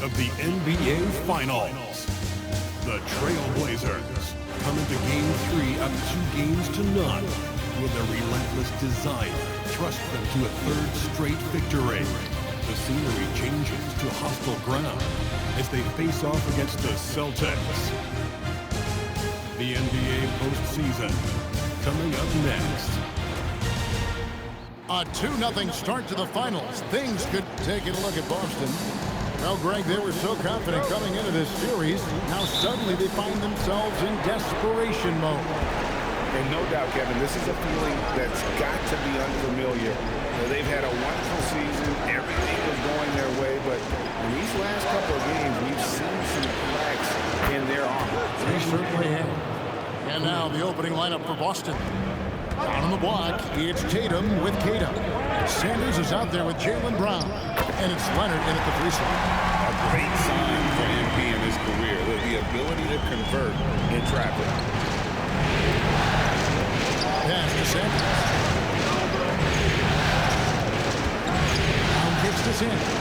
of the NBA Finals. The Trailblazers come into Game 3 up 2-0 with a relentless desire thrust them to a third straight victory. The scenery changes to hostile ground as they face off against the Celtics. The NBA postseason coming up next. A 2-0 start to the finals. Things could take a look at Boston. Well, Greg, they were so confident coming into this series. Now suddenly they find themselves in desperation mode. And no doubt, Kevin, this is a feeling that's got to be unfamiliar. You know, they've had a wonderful season. Everything was going their way. But in these last couple of games, we've seen some cracks in their armor. They certainly have. And now the opening lineup for Boston. Down on the block, it's Tatum with Kata. Sanders is out there with Jaylen Brown. And it's Leonard in at the free throw. A great sign for MP in his career, the ability to convert in traffic. Pass to Sanders. Brown kicks to Sanders.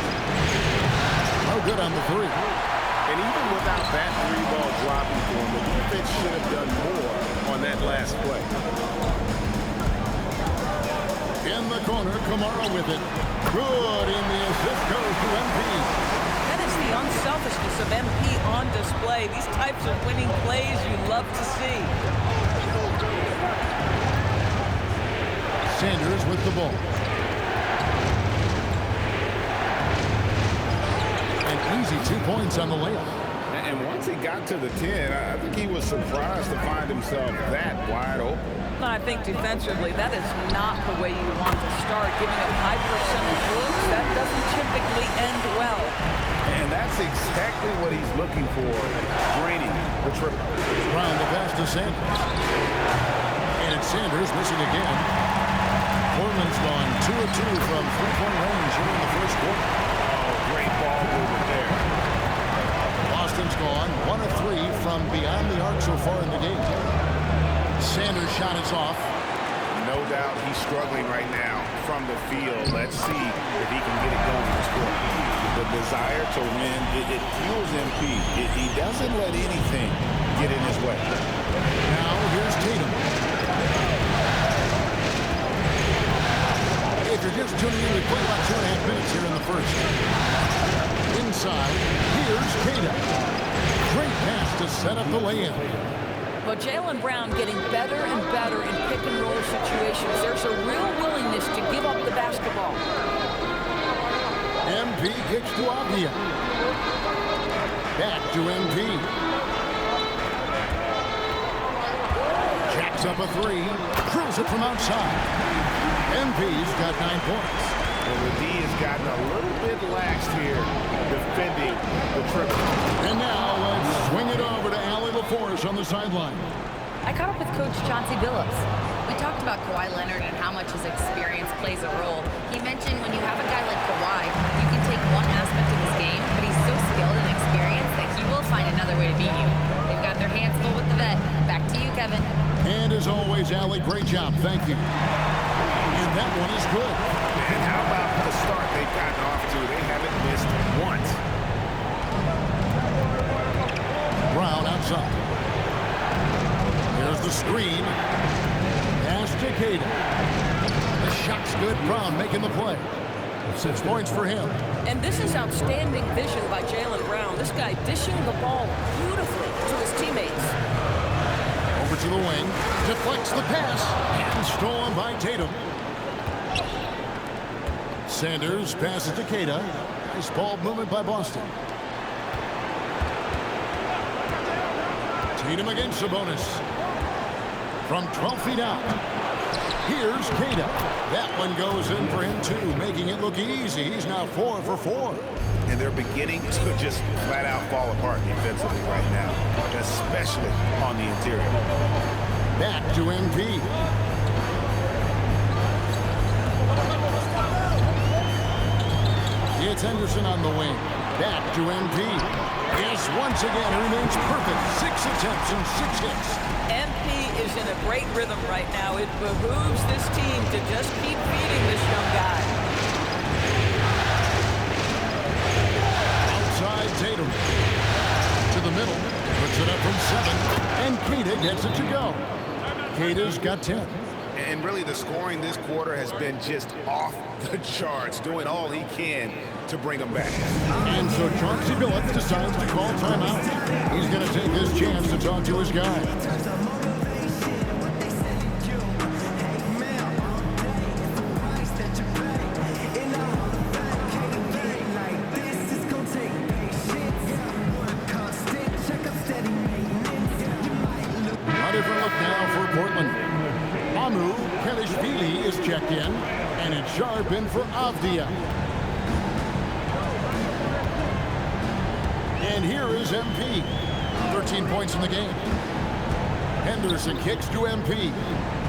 No good on the three. And even without that three-ball dropping for him, the defense should have done more on that last play. In the corner, Kamara with it. Good, in the assist goes to MP. That is the unselfishness of MP on display. These types of winning plays you love to see. Sanders with the ball. An easy 2 points on the layup. And once he got to the 10, I think he was surprised to find himself that wide open. But I think defensively, that is not the way you want to start. Giving up high percentage looks, that doesn't typically end well. And that's exactly what he's looking for, draining the triple. Brown the pass to Sanders. And it's Sanders missing again. Portland's gone 2 of 2 from three-point range here in the first quarter. Oh, great ball movement there. Boston's gone 1 of 3 from beyond the arc so far in the game. Sanders' shot is off. No doubt he's struggling right now from the field. Let's see if he can get it going this quarter. The desire to win, it fuels MP. He doesn't let anything get in his way. Now here's Tatum. If you're just tuning in, we play about 2.5 minutes here in the first. Inside, here's Kata. Great pass to set up the lay-in. But Jaylen Brown getting better and better in pick-and-roll situations. There's a real willingness to give up the basketball. MP kicks to Avdia. Back to MP. Jacks up a three. Drills it from outside. MP's got 9 points. Well, the D has gotten a little bit lax here defending the triple. And now let's swing it over to Allie LaForce on the sideline. I caught up with Coach Chauncey Billups. We talked about Kawhi Leonard and how much his experience plays a role. He mentioned when you have a guy like Kawhi, you can take one aspect of his game, but he's so skilled and experienced that he will find another way to beat you. They've got their hands full with the vet. Back to you, Kevin. And as always, Allie, great job. Thank you. And that one is good. And how about the start they've gotten off to? They haven't missed once. Brown outside. There's the screen. Pass to Kata. The shot's good. Brown making the play. 6 points for him. And this is outstanding vision by Jaylen Brown. This guy dishing the ball beautifully to his teammates. Over to the wing. Deflects the pass. And stolen by Tatum. Sanders passes to Kata. Nice ball movement by Boston. Tatum against Sabonis. From 12 feet out. Here's Kata. That one goes in for him too, making it look easy. He's now 4 for 4. And they're beginning to just flat out fall apart defensively right now, especially on the interior. Back to MP. It's Henderson on the wing. Back to MP. Yes, once again, he remains perfect. 6 attempts and 6 hits. MP is in a great rhythm right now. It behooves this team to just keep feeding this young guy. Outside Tatum to the middle, puts it up from 7, and Queta gets it to go. Queta's got 10. And really, the scoring this quarter has been just off the charts, doing all he can to bring them back. And so Chauncey Billups decides to call timeout. He's going to take his chance to talk to his guy. Is checked in, and it's Sharp in for Avdia. And here is MP. 13 points in the game. Henderson kicks to MP.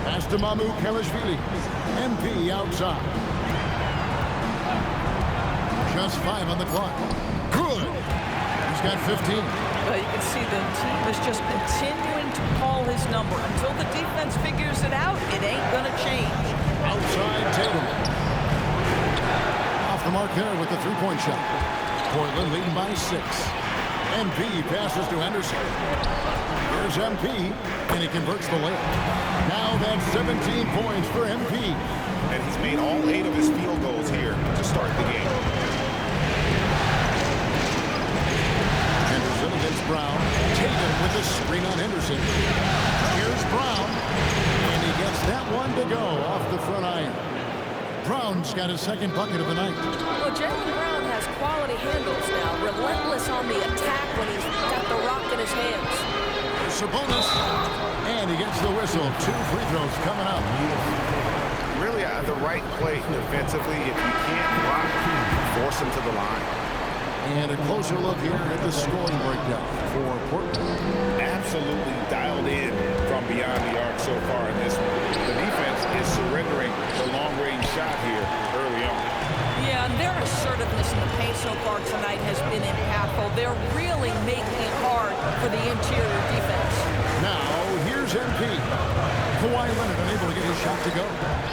Pass to Mamu Kelishvili. MP outside. Just 5 on the clock. Good. He's got 15. Well, you can see the team is just continuing to call his number. Until the defense figures it out, it ain't going to change. Outside Tatum. Off the mark there with the three-point shot. Portland leading by 6. MP passes to Henderson. Here's MP, and he converts the layup. Now that's 17 points for MP. And he's made all 8 of his field goals here to start the game. Henderson against Brown. Tatum with the screen on Henderson. Here's Brown. And he gets that one to go off the front iron. Brown's got his second bucket of the night. Well, Jaylen Brown has quality handles now. Relentless on the attack when he's got the rock in his hands. Sabonis. And he gets the whistle. 2 free throws coming up. Really the right play defensively. If you can't block, force him to the line. And a closer look here at the scoring breakdown for Portland. Absolutely dialed in from beyond the arc so far in this one. The defense is surrendering the long-range shot here early on. Yeah, and their assertiveness in the paint so far tonight has been impactful. They're really making it hard for the interior defense. Now, here's MP. Kawhi Leonard unable to get his shot to go.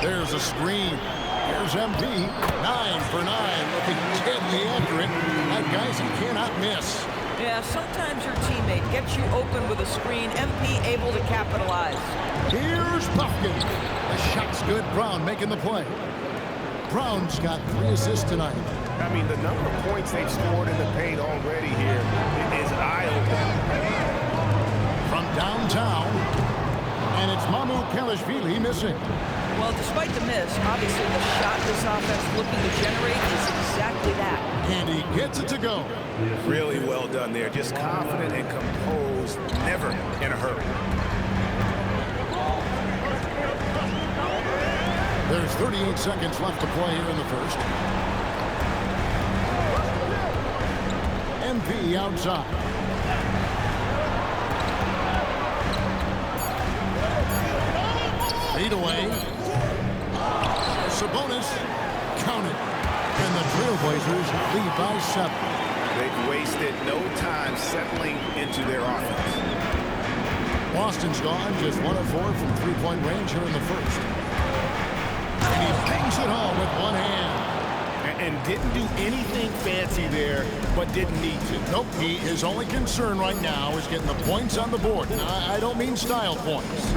There's a screen. Here's MP, 9 for 9, looking deadly accurate. Like guys he cannot miss. Yeah, sometimes your teammate gets you open with a screen. MP able to capitalize. Here's Puffkin. The shot's good. Brown making the play. Brown's got 3 assists tonight. I mean, the number of points they've scored in the paint already here is eye-opening. From downtown, and it's Mamu Kelishvili missing. Well, despite the miss, obviously the shot this offense looking to generate is exactly that. And he gets it to go. Really well done there. Just confident and composed, never in a hurry. There's 38 seconds left to play here in the first. MP outside. Lead away. Sabonis, count it. And the Trailblazers lead by 7. They've wasted no time settling into their offense. Boston's gone just 1 of 4 from three-point range here in the first. And he bangs it home with one hand. And didn't do anything fancy there, but didn't need to. Nope, his only concern right now is getting the points on the board. I don't mean style points.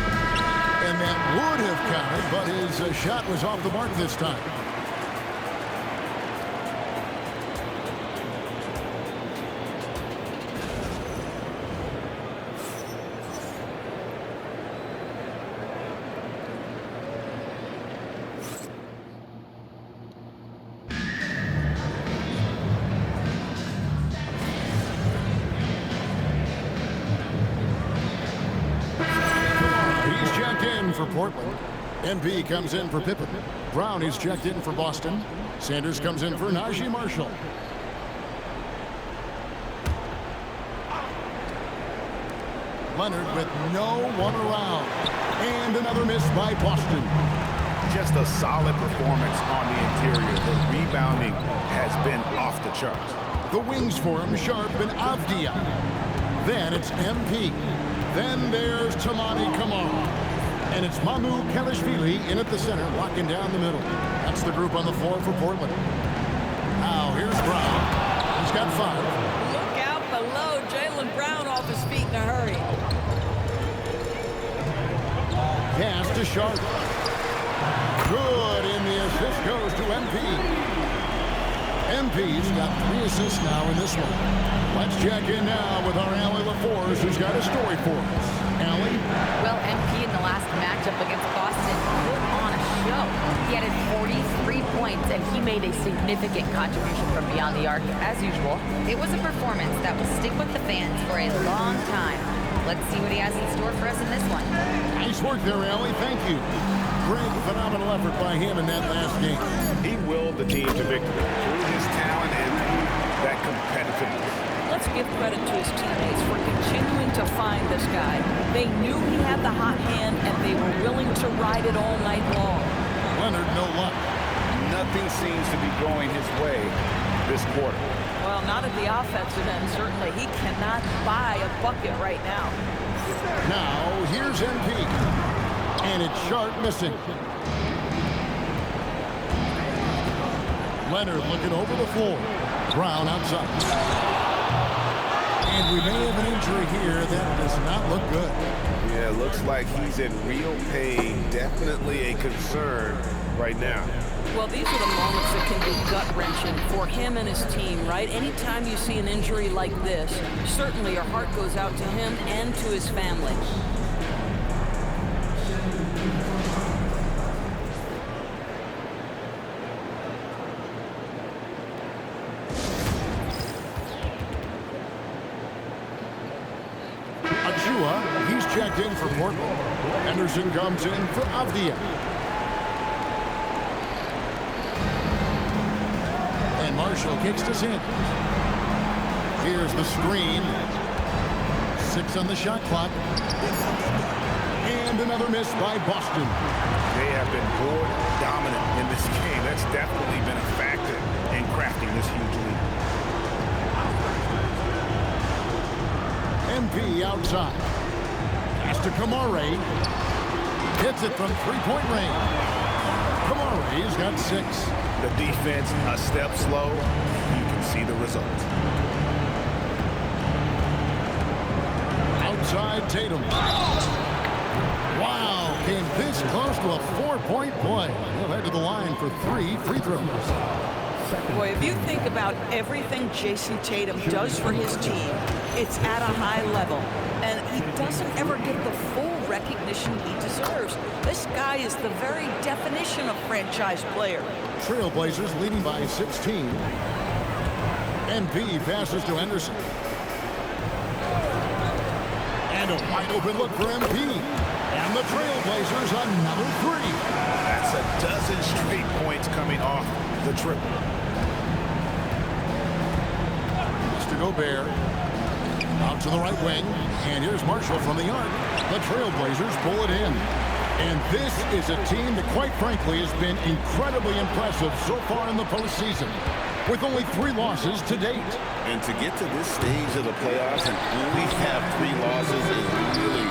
And that would have counted, but his shot was off the mark this time. For Portland. MP comes in for Pippen. Brown is checked in for Boston. Sanders comes in for Najee Marshall. Leonard with no one around. And another miss by Boston. Just a solid performance on the interior. The rebounding has been off the charts. The wings for him, Sharp and Avdia. Then it's MP. Then there's Tamani Kamara. And it's Mamu Kelishvili in at the center, locking down the middle. That's the group on the floor for Portland. Now, here's Brown. He's got 5. hurry. Pass to Sharp. Good, and the assist goes to MP. MP's got 3 assists now in this one. Let's check in now with our Allie LaForce, who's got a story for us. Allie? Well, MP in the last matchup against Boston put on a show. He added 43 points, and he made a significant contribution from beyond the arc, as usual. It was a performance that will stick with the fans for a long time. Let's see what he has in store for us in this one. Nice work there, Allie. Thank you. Great, phenomenal effort by him in that last game. He willed the team to victory through his talent and that competitiveness. Let's give credit to his teammates for continuing to find this guy. They knew he had the hot hand, and they were willing to ride it all night long. Leonard, no luck. Nothing seems to be going his way this quarter. Well, not at the offensive end, certainly. He cannot buy a bucket right now. Now, here's MP. And it's Sharp missing. Leonard looking over the floor. Brown outside. And we may have an injury here that does not look good. Yeah, looks like he's in real pain. Definitely a concern right now. Well, these are the moments that can be gut-wrenching for him and his team, right? Anytime you see an injury like this, certainly your heart goes out to him and to his family. Achua, he's checked in for Portland. Henderson comes in for Avdia. And Marshall kicks to Sanders. Here's the screen. 6 on the shot clock. And another miss by Boston. They have been board dominant in this game. That's definitely been a factor in crafting this huge lead. MP outside. Pass to Kamare. Hits it from three-point range. Kamare's got 6. The defense a step slow. You can see the result. Outside Tatum. Wow, came this close to a 4-point play. He'll head to the line for 3 free throws. Boy, if you think about everything Jason Tatum does for his team, it's at a high level. And he doesn't ever get the full recognition he deserves. This guy is the very definition of franchise player. Trailblazers leading by 16. MP passes to Henderson. And a wide open look for MP. And the Trailblazers another 3. That's a dozen straight points coming off the triple. Mr. Gobert. Out to the right wing. And here's Marshall from the arc. The Trailblazers pull it in. And this is a team that, quite frankly, has been incredibly impressive so far in the postseason, with only 3 losses to date. And to get to this stage of the playoffs and only have 3 losses is really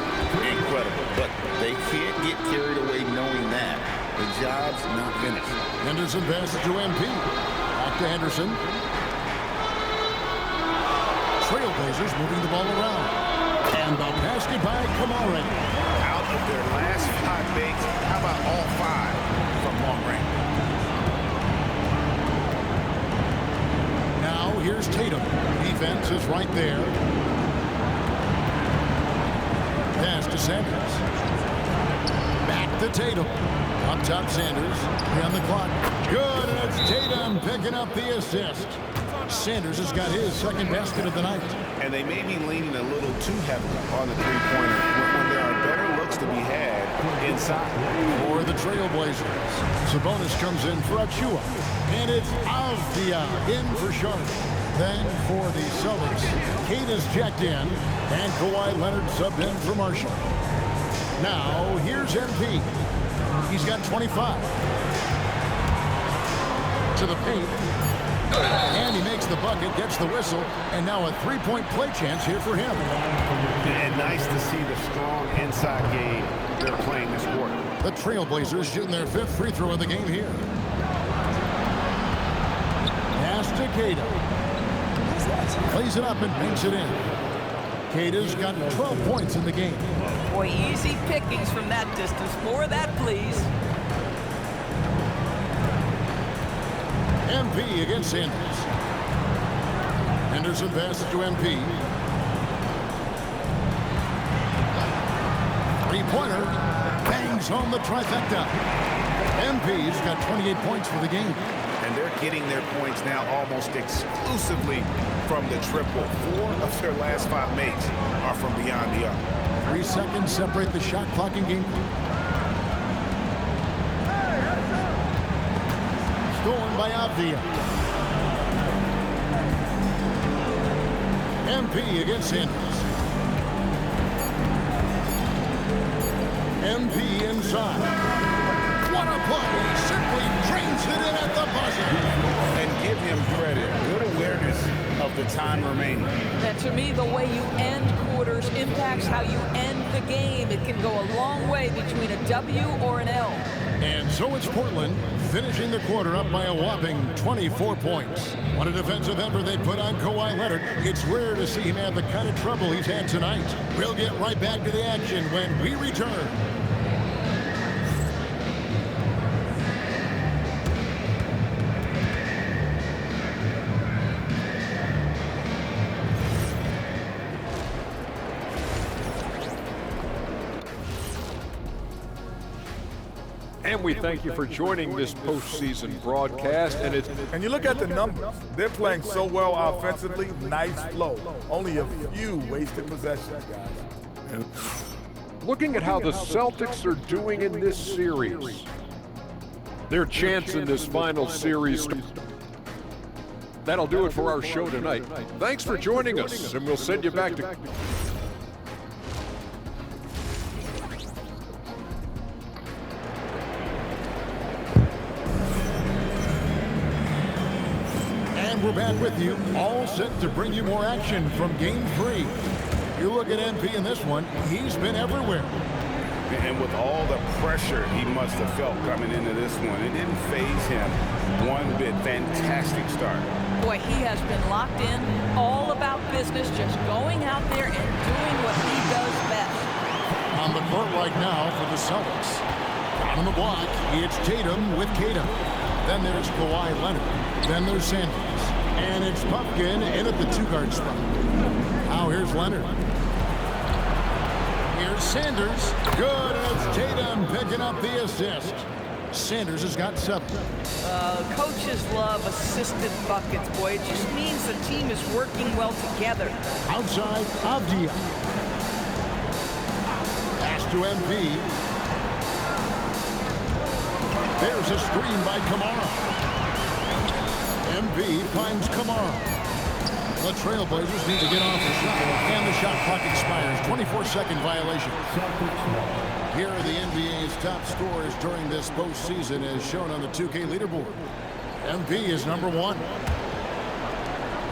incredible. But they can't get carried away knowing that. The job's not finished. Henderson passes to MP. Back to Henderson. Trailblazers moving the ball around. And the basket by Kamare. Out of their last 5 makes, how about all 5 from long range? Now here's Tatum. Defense is right there. Pass to Sanders. Back to Tatum. Up top Sanders. 3 on the clock. Good, and it's Tatum picking up the assist. Sanders has got his 2nd basket of the night. And they may be leaning a little too heavily on the three-pointer when there are better looks to be had inside. For the Trailblazers, Sabonis comes in for Achua. And it's Avdia in for Sharp. Then for the Celtics, Kate is checked in, and Kawhi Leonard subbed in for Marshall. Now, here's MP. He's got 25. To the paint. And he makes the bucket, gets the whistle, and now a 3-point play chance here for him. And nice to see the strong inside game they're playing this quarter. The Trailblazers shooting their 5th free throw of the game here. Pass to Cato. Plays it up and banks it in. Cata's got 12 points in the game. Boy, easy pickings from that distance. More of that, please. MP against Sanders. Henderson passes to MP. Three-pointer bangs home the trifecta. MP's got 28 points for the game. And they're getting their points now almost exclusively from the triple. 4 of their last 5 makes are from beyond the arc. 3 seconds separate the shot clock in game. Stolen by Avdia. MP against Sanders. MP inside. What a play! He simply drains it in at the buzzer. And give him credit. Good awareness of the time remaining. And to me, the way you end quarters impacts how you end the game. It can go a long way between a W or an L. And so it's Portland finishing the quarter up by a whopping 24 points. What a defensive effort they put on Kawhi Leonard. It's rare to see him have the kind of trouble he's had tonight. We'll get right back to the action when we return. And we thank you for joining this postseason broadcast. And you look at the numbers. They're playing so well offensively. Nice flow. Only a few wasted possessions, guys. Looking at how the Celtics are doing in this series, their chance in this final series. That'll do it for our show tonight. Thanks for joining us, and we'll send you back to... We're back with you, all set to bring you more action from Game 3. You look at MP in this one, he's been everywhere. And with all the pressure he must have felt coming into this one, it didn't faze him one bit. Fantastic start. Boy, he has been locked in, all about business, just going out there and doing what he does best. On the court right now for the Celtics. Down on the block, it's Tatum with Cata. Then there's Kawhi Leonard. Then there's Sanders. And it's Pumpkin in at the 2-guard spot. Now here's Leonard. Here's Sanders. Good, and it's Tatum picking up the assist. Sanders has got 7. Coaches love assisted buckets, boy. It just means the team is working well together. Outside, Avdia. Pass to MP. There's a screen by Kamara. MP finds Kamara. The Trailblazers need to get off the shot, and the shot clock expires. 24-second violation. Here are the NBA's top scorers during this postseason as shown on the 2K leaderboard. MP is number 1.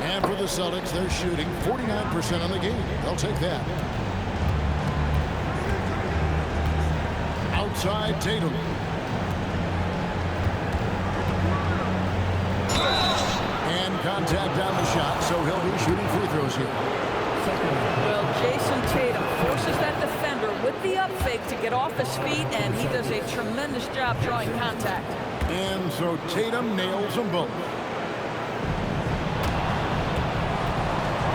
And for the Celtics, they're shooting 49% on the game. They'll take that. Outside, Tatum. And contact on the shot, so he'll be shooting free throws here. Well, Jason Tatum forces that defender with the up fake to get off his feet, and he does a tremendous job drawing contact. And so Tatum nails them both.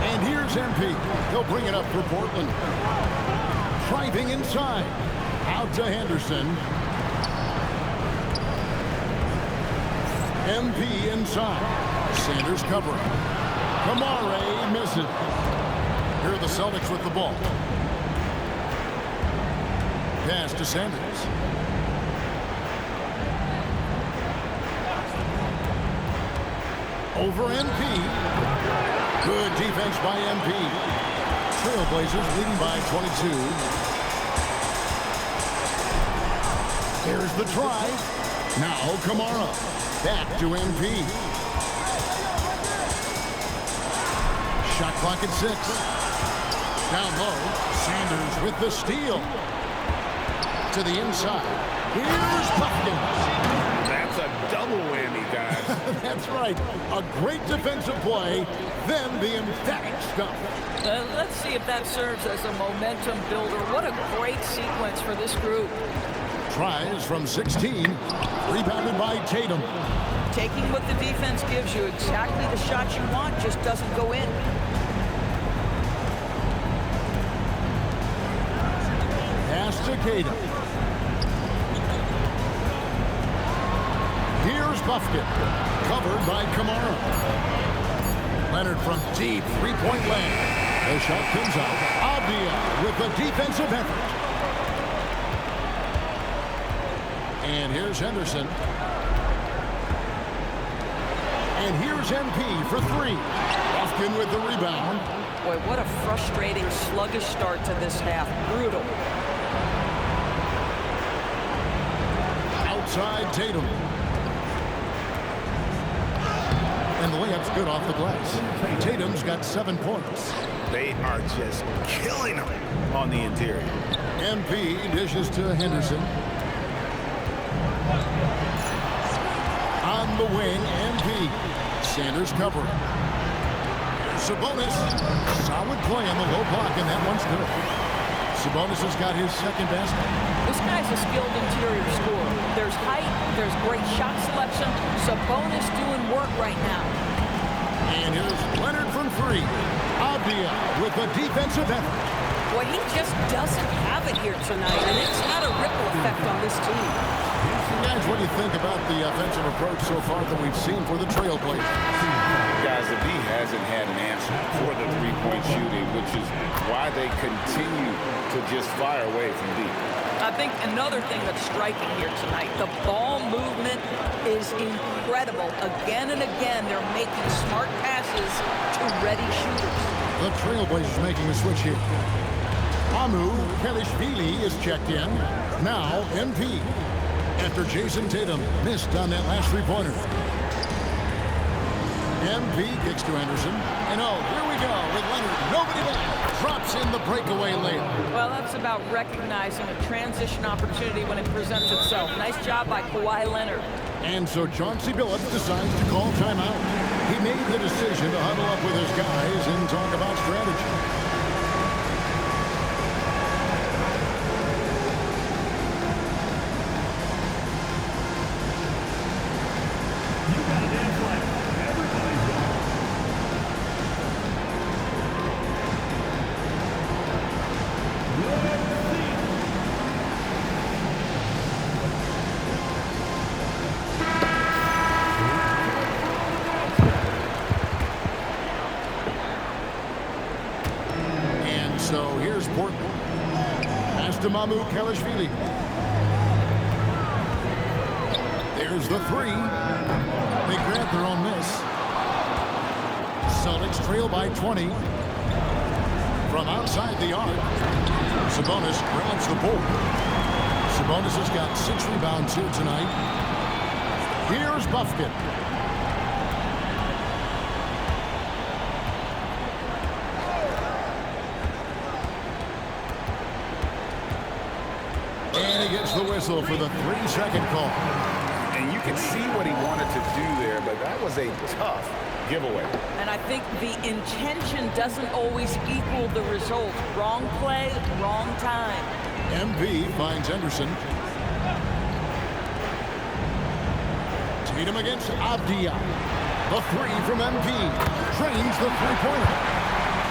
And here's MP. He'll bring it up for Portland. Driving inside. Out to Henderson. MP inside. Sanders covering. Kamara misses. Here are the Celtics with the ball. Pass to Sanders. Over MP. Good defense by MP. Trailblazers leading by 22. Here's the try. Now Kamara. Back to MP. Shot clock at 6. Down low. Sanders with the steal. To the inside. Here's Pumpkins. That's a double double whammy, guys. That's right. A great defensive play, then the emphatic stuff. Let's see if that serves as a momentum builder. What a great sequence for this group. Tries from 16, rebounded by Tatum. Taking what the defense gives you, exactly the shot you want, just doesn't go in. Pass to Tatum. Here's Buffkin, covered by Kamara. Leonard from deep three-point land. The shot comes out. Abdia with the defensive effort. And here's Henderson. And here's MP for three. Buffkin with the rebound. Boy, what a frustrating, sluggish start to this half. Brutal. Outside Tatum. And the layup's good off the glass. Tatum's got 7 points. They are just killing them on the interior. MP dishes to Henderson. On the wing, MP. Sanders covering. Sabonis. Solid play on the low block, and that one's good. Sabonis has got his second basket. This guy's a skilled interior scorer. There's height, there's great shot selection. Sabonis doing work right now. And here's Leonard from three. Abdia with the defensive effort. Boy, he just doesn't have it here tonight, and it's had a ripple effect on this team. Guys, what do you think about the offensive approach so far that we've seen for the Trailblazers? Guys, the D hasn't had an answer for the three-point shooting, which is why they continue to just fire away from deep. I think another thing that's striking here tonight, the ball movement is incredible. Again and again, they're making smart passes to ready shooters. The Trailblazers making a switch here. Amu Kelishvili is checked in. Now MP. After Jason Tatum missed on that last three-pointer. MP kicks to Anderson. And oh, here we go with Leonard. Nobody there. Drops in the breakaway layup. Well, that's about recognizing a transition opportunity when it presents itself. Nice job by Kawhi Leonard. And so Chauncey Billups decides to call timeout. He made the decision to huddle up with his guys and talk about strategy. So here's Portland. Pass to Mamu Kelishvili. There's the three. They grab their own miss. Celtics trail by 20. From outside the arc, Sabonis grabs the ball. Sabonis has got 6 rebounds here tonight. Here's Buffkin. And he gets the whistle for the 3-second call. And you can see what he wanted to do there, but that was a tough giveaway. And I think the intention doesn't always equal the result. Wrong play, wrong time. MP finds Henderson. Tatum against Abdia. The three from MP. Drains the three-pointer.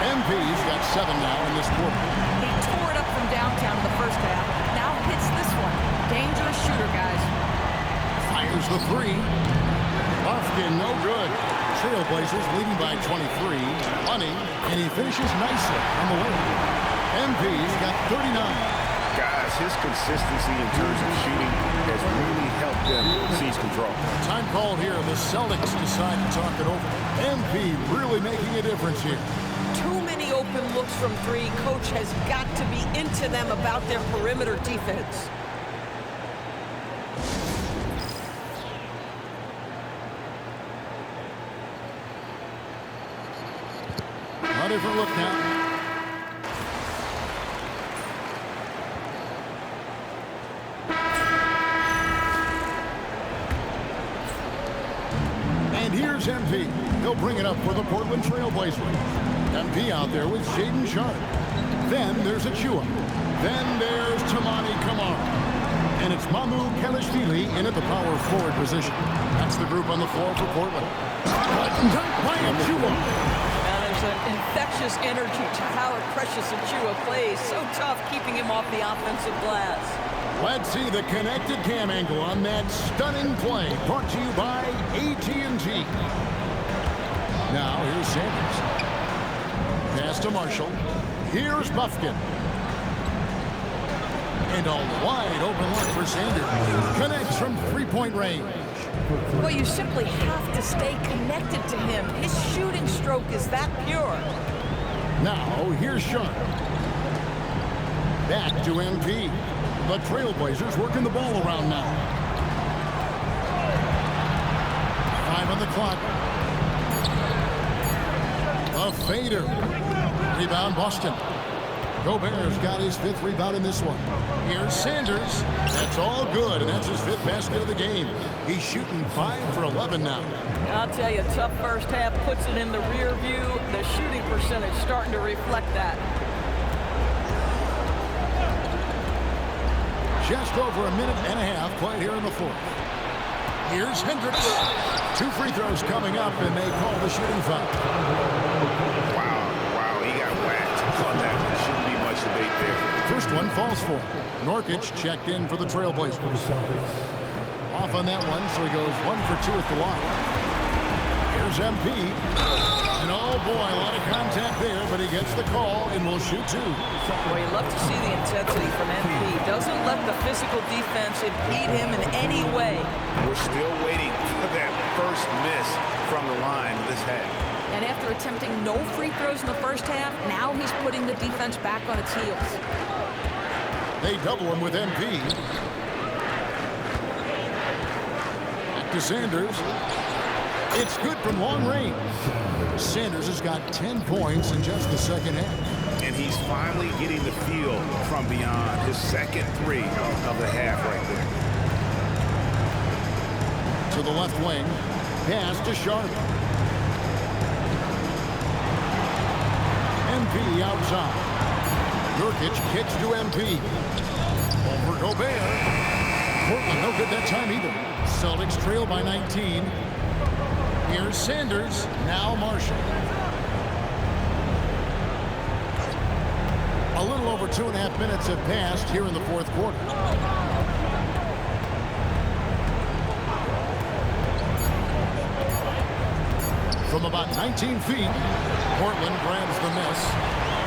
MP's got 7 now in this quarter. He tore it up from downtown in the first half. Now hits this one. Dangerous shooter, guys. Fires the three. Buffkin, no good. Trailblazers leading by 23. Money, and he finishes nicely on the way. MP's got 39. Guys, his consistency in terms of shooting has really helped them seize control. Time called here. The Celtics decide to talk it over. MP really making a difference here. Too many open looks from three. Coach has got to be into them about their perimeter defense. A different look now. here's MP. He'll bring it up for the Portland Trailblazers. MP out there with Shaedon Sharpe. Then there's Achiuwa. Then there's Toumani Camara. And it's Mamu Kelishvili in at the power forward position. That's the group on the floor for Portland. Dunked by Achiuwa. Now there's an infectious energy to how Precious Achiuwa plays. So tough keeping him off the offensive glass. Let's see the connected cam angle on that stunning play. Brought to you by AT&T. Now here's Sanders. Pass to Marshall. Here's Bufkin. And a wide open look for Sanders. Connects from three-point range. Well, you simply have to stay connected to him. His shooting stroke is that pure. Now here's Sharpe. Back to MP. The Trailblazers working the ball around now. 5 on the clock. A fader. Rebound Boston. Gobert's got his 5th rebound in this one. Here's Sanders. That's all good, and that's his 5th basket of the game. He's shooting 5 for 11 now. I'll tell you, tough first half puts it in the rear view. The shooting percentage starting to reflect that. Just over a minute and a half played here in the 4th. Here's Hendricks. 2 free throws coming up, and they call the shooting foul. Wow, he got whacked on that. There shouldn't be much debate there. First one falls for him. Norkic checked in for the Trailblazers. Off on that one, so he goes 1 for 2 at the line. Here's MP. And oh boy, a lot of contact there, but he gets the call and will shoot 2. Well, you love to see the intensity from MP. Doesn't let the physical defense impede him in any way. We're still waiting for that first miss from the line this half. And after attempting no free throws in the first half, now he's putting the defense back on its heels. They double him with MP. Back to Sanders. It's good from long range. Sanders has got 10 points in just the second half. And he's finally getting the feel from beyond. His second 3 of the half right there. To the left wing. Pass to Sharpe. MP outside. Nurkic kicks to MP. Over Gobert. Portland no good that time either. Celtics trail by 19. Here's Sanders. Now Marshall. A little over 2.5 minutes have passed here in the 4th quarter. From about 19 feet, Portland grabs the miss.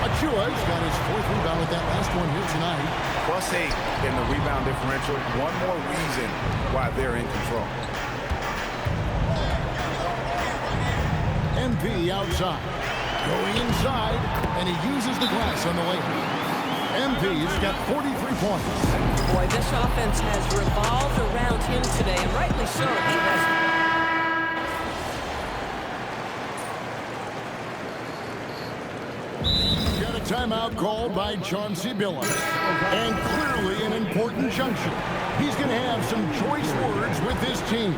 Achiuwa's got his 4th rebound with that last one here tonight. +8 in the rebound differential. One more reason why they're in control. MP outside. Going inside, and he uses the glass on the layup. MP's got 43 points. Boy, this offense has revolved around him today, and rightly so. He has... Got a timeout called by Chauncey Billups. And clearly an important junction. He's going to have some choice words with his team.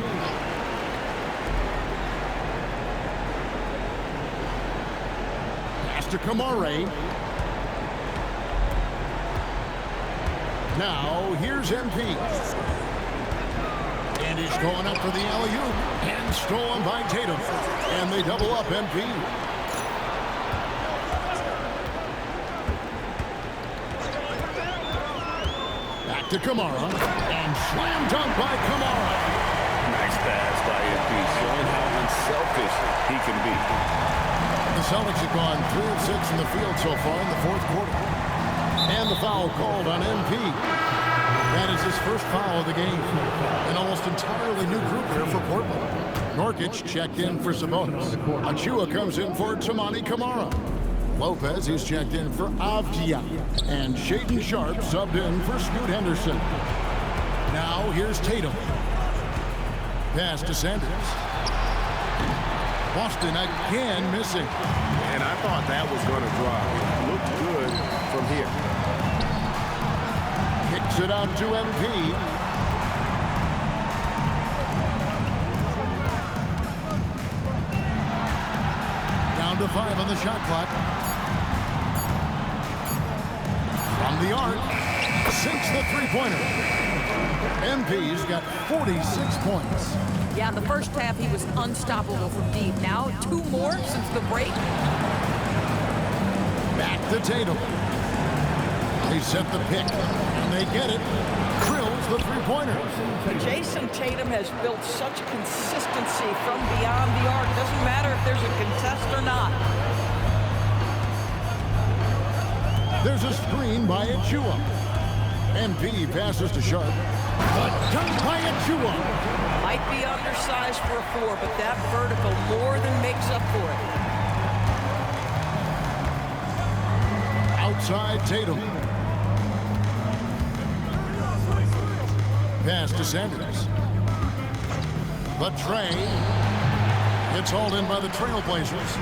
To Camara. Now here's MP. And he's going up for the alley-oop. And stolen by Tatum. And they double up MP. Back to Camara. And slam dunk by Camara. Nice pass by MP, showing how unselfish he can be. The Celtics have gone 3 of 6 in the field so far in the 4th quarter. And the foul called on MP. That is his first foul of the game. An almost entirely new group here for Portland. Norkic checked in for Sabonis. Achiuwa comes in for Toumani Camara. Lopez is checked in for Avdia. And Shaedon Sharpe subbed in for Scoot Henderson. Now here's Tatum. Pass to Sanders. Boston again missing. And I thought that was going to drop. It looked good from here. Kicks it out to MP. 2:35 on the shot clock. From the arc, sinks the three-pointer. MP's got 46 points. Yeah, in the first half, he was unstoppable from deep. Now, 2 more since the break. Back to Tatum. They set the pick, and they get it. Drills the three-pointer. Jason Tatum has built such consistency from beyond the arc. Doesn't matter if there's a contest or not. There's a screen by Achua. MP passes to Sharp. The dunk by Achua. Might be undersized for a 4, but that vertical more than makes up for it. Outside Tatum. Pass to Sanders. But Trey. It's hauled in by the Trailblazers.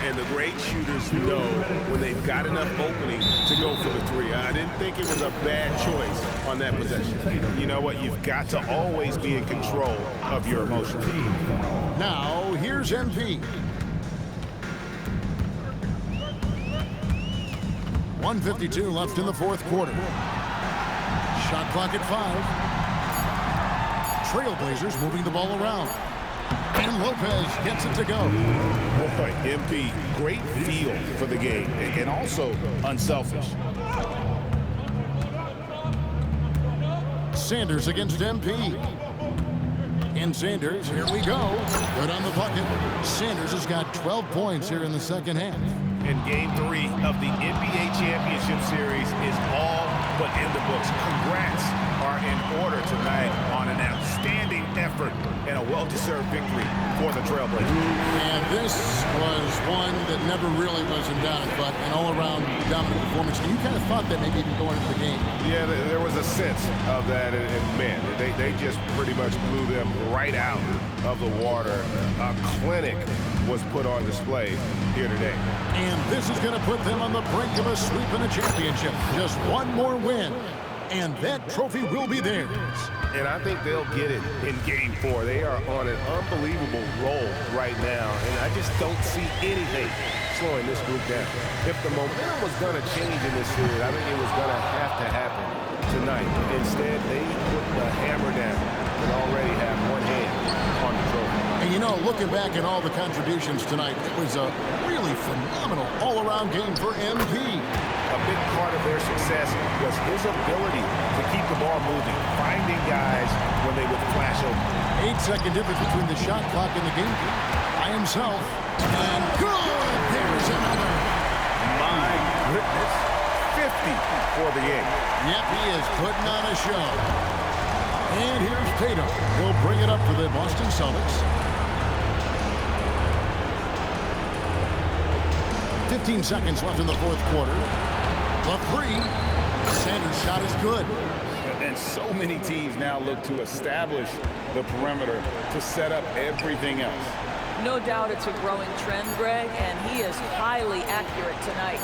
And the great shooters know when they've got enough opening to go for the three. I didn't think it was a bad choice on that possession. You know what? You've got to always be in control of your emotions. Now, here's MP. 1:52 left in the fourth quarter. Shot clock at 5. Trailblazers moving the ball around. And Lopez gets it to go. Boy, MP, great feel for the game and also unselfish. Sanders against MP. And Sanders, here we go. Good on the bucket. Sanders has got 12 points here in the second half. And Game 3 of the NBA Championship Series is all but in the books. Congrats are in order tonight on an outstanding effort and a well-deserved victory for the Trailblazers. And this was one that never really was in doubt, but an all-around dominant performance. And you kind of thought that maybe even going into the game. Yeah, there was a sense of that, and man, they just pretty much blew them right out of the water. A clinic was put on display here today. And this is going to put them on the brink of a sweep in a championship. Just one more win, and that trophy will be theirs. And I think they'll get it in Game 4. They are on an unbelievable roll right now, and I just don't see anything slowing this group down. If the momentum was going to change in this series, I think it was going to have to happen tonight. Instead, they put the hammer down and already have one hand on the trophy. And you know, looking back at all the contributions tonight, it was a really phenomenal all-around game for MP. A big part of their success was his ability to keep the ball moving, finding guys when they would flash over. 8-second difference between the shot clock and the game by himself. And good! There's another. My goodness. 50 for the game. Yep, he is putting on a show. And here's Tatum. He'll bring it up for the Boston Celtics. 15 seconds left in the fourth quarter. The three. Sanders' shot is good. And so many teams now look to establish the perimeter to set up everything else. No doubt it's a growing trend, Greg, and he is highly accurate tonight.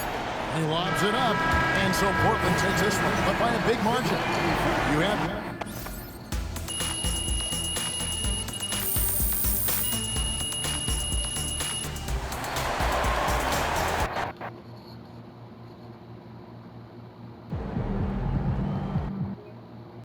He lobs it up, and so Portland takes this one, but by a big margin. You have